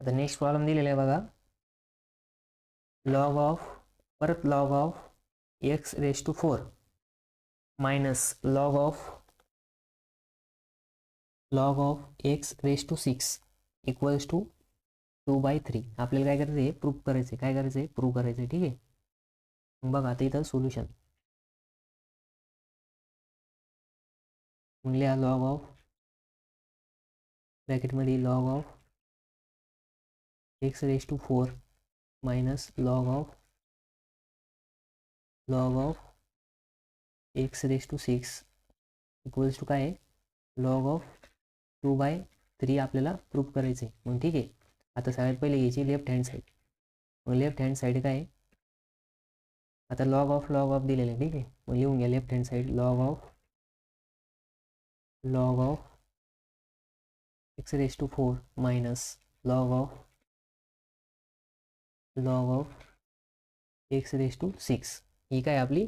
आता next problem दिलेला आहे बघा, लॉग ऑफ परत log of x raise to 4 minus log of x raise to 6 equals to 2/3. आपल्याला काय करायचं आहे, प्रूफ करायचं आहे. काय करायचं आहे, प्रूफ करायचं आहे. ठीक आहे, मग बघा आता इथं सोल्युशन लिहा, लॉग ऑफ ब्रॅकेटमध्ये log of x raise to 4 minus log of x raise to 6 equals to काय आहे, लॉग ऑफ 2/3 आपल्याला प्रूफ करायचं आहे. मग ठीक आहे, आता सगळ्यात पहिले घ्यायची लेफ्ट हँड साईड. मग लेफ्ट हँड साईड काय आहे, आता लॉग ऑफ दिलेलं आहे. ठीक आहे, मग लिहून घ्या left hand side log of x raise to 4 minus log of x raise to 6. ही काय आपली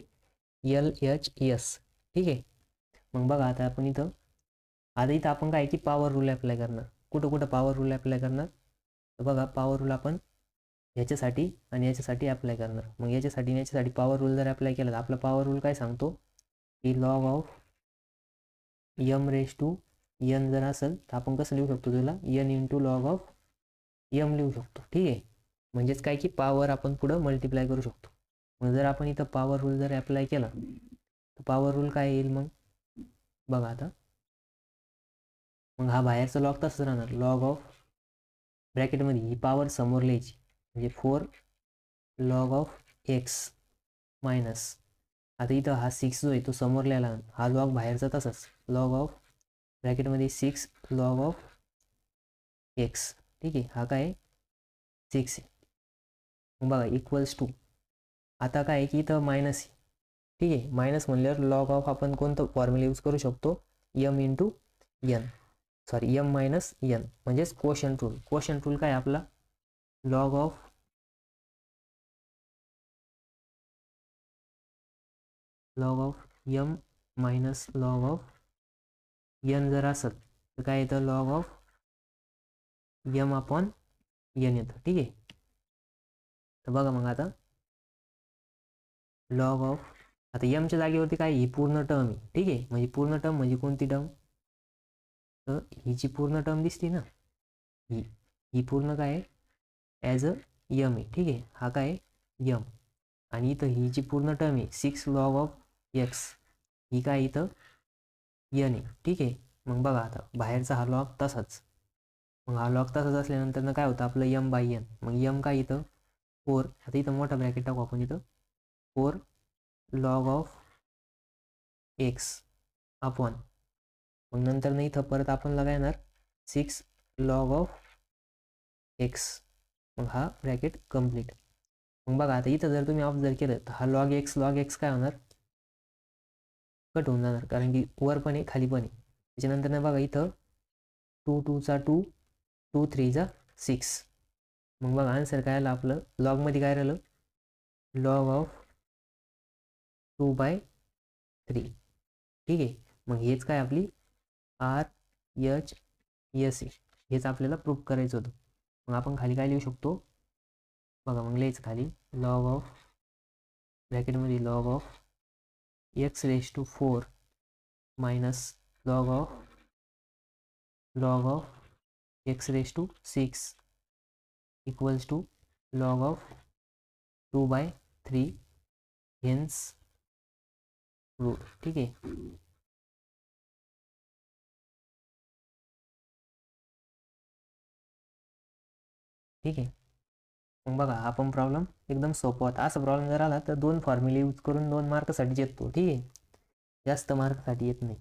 LHS. ठीक आहे, मग बघा आता आपण इथं आपण काय की पॉवर रूल अप्लाय करणार. कुठं पॉवर रूल अप्लाय करणार, तर बघा पॉवर रूल आपण ह्याच्यासाठी आणि याच्यासाठी अप्लाय करणार. मग याच्यासाठी आणि याच्यासाठी पॉवर रूल जर अप्लाय केला तर आपला पॉवर रूल काय सांगतो की log of m raise to n जर असेल तर आपण कसं लिहू शकतो, त्याला n into log of m लिहू शकतो. ठीक आहे, म्हणजेच काय की पॉवर आपण पुढं मल्टिप्लाय करू शकतो. मग जर आपण इथं पॉवर रूल जर अप्लाय केला तर पॉवर रूल काय येईल, मग बघा आता, मग हा बाहेरचा लॉग तसंच राहणार. लॉग ऑफ ब्रॅकेटमध्ये ही पॉवर समोर लिहायची, म्हणजे 4 लॉग ऑफ एक्स मायनस, आता इथं हा 6 जो आहे तो समोर लिहायला, हा लॉग बाहेरचा तसाच लॉग ऑफ ब्रॅकेटमध्ये 6 लॉग ऑफ एक्स. ठीक आहे, हा काय 6 आहे. मग बघा इक्वल्स टू, आता काय की इथं मायनस आहे. ठीक आहे, मायनस म्हणल्यावर लॉग ऑफ आपण कोणतं फॉर्म्युला यूज करू शकतो, m into n, sorry m minus n, म्हणजेच कोशंट रूल. कोशंट रूल काय आपला, log of m minus log of n जर असेल तर काय येतं, log of m upon n येतं. ठीक आहे, तर बघा मग आता लॉग ऑफ, आता एमच्या जागेवरती काय ही पूर्ण टर्म आहे. ठीक आहे, म्हणजे पूर्ण टर्म म्हणजे कोणती टर्म, तर ही जी पूर्ण टर्म दिसते ना, ही पूर्ण काय आहे, ॲज अ यम आहे. ठीक आहे, हा काय यम, आणि इथं ही जी पूर्ण टर्म आहे 6 लॉग ऑफ एक्स, ही काय इथं यन आहे. ठीक आहे, मग बघा आता बाहेरचा हा लॉग तसाच, मग हा लॉग तसाच असल्यानंतर काय होतं आपलं यम बाय एन. मग यम काय इथं 4, आता इथं मोठा ब्रॅकेट टाकू आपण, इथं 4 लॉग ऑफ एक्स अपॉन, मग नंतर नाही इथं परत आपण येणार 6 लॉग ऑफ एक्स. मग हा ब्रॅकेट कम्प्लीट. मग बघा आता इथं जर तुम्ही ऑब्झर्व केलं तर हा लॉग एक्स काय होणार, कट होऊन जाणार, कारण की वर पण आहे खाली पण आहे. त्याच्यानंतर ना बघा इथं 2 2 चा 2, 2 3 चा 6. मग बघा आन्सर काय आलं आपलं, लॉगमध्ये काय राहिलं, लॉग ऑफ 2/3. ठीक आहे, मग हेच काय आपली RHS हेच आपल्याला प्रूफ करायचं होतं. मग आपण खाली काय लिहू शकतो, बघा मग लिहायचं खाली लॉग ऑफ ब्रॅकेटमध्ये log of x raise to 4 minus log of x raise to 6 equals to log of 2/3 hence rule. ठीक आहे, ठीक आहे, मग बघा हा पण प्रॉब्लेम एकदम सोपा होता. असा प्रॉब्लेम जर आला तर 2 फॉर्म्युले यूज करून 2 मार्कसाठी येतो. ठीक आहे, जास्त मार्कसाठी येत नाही.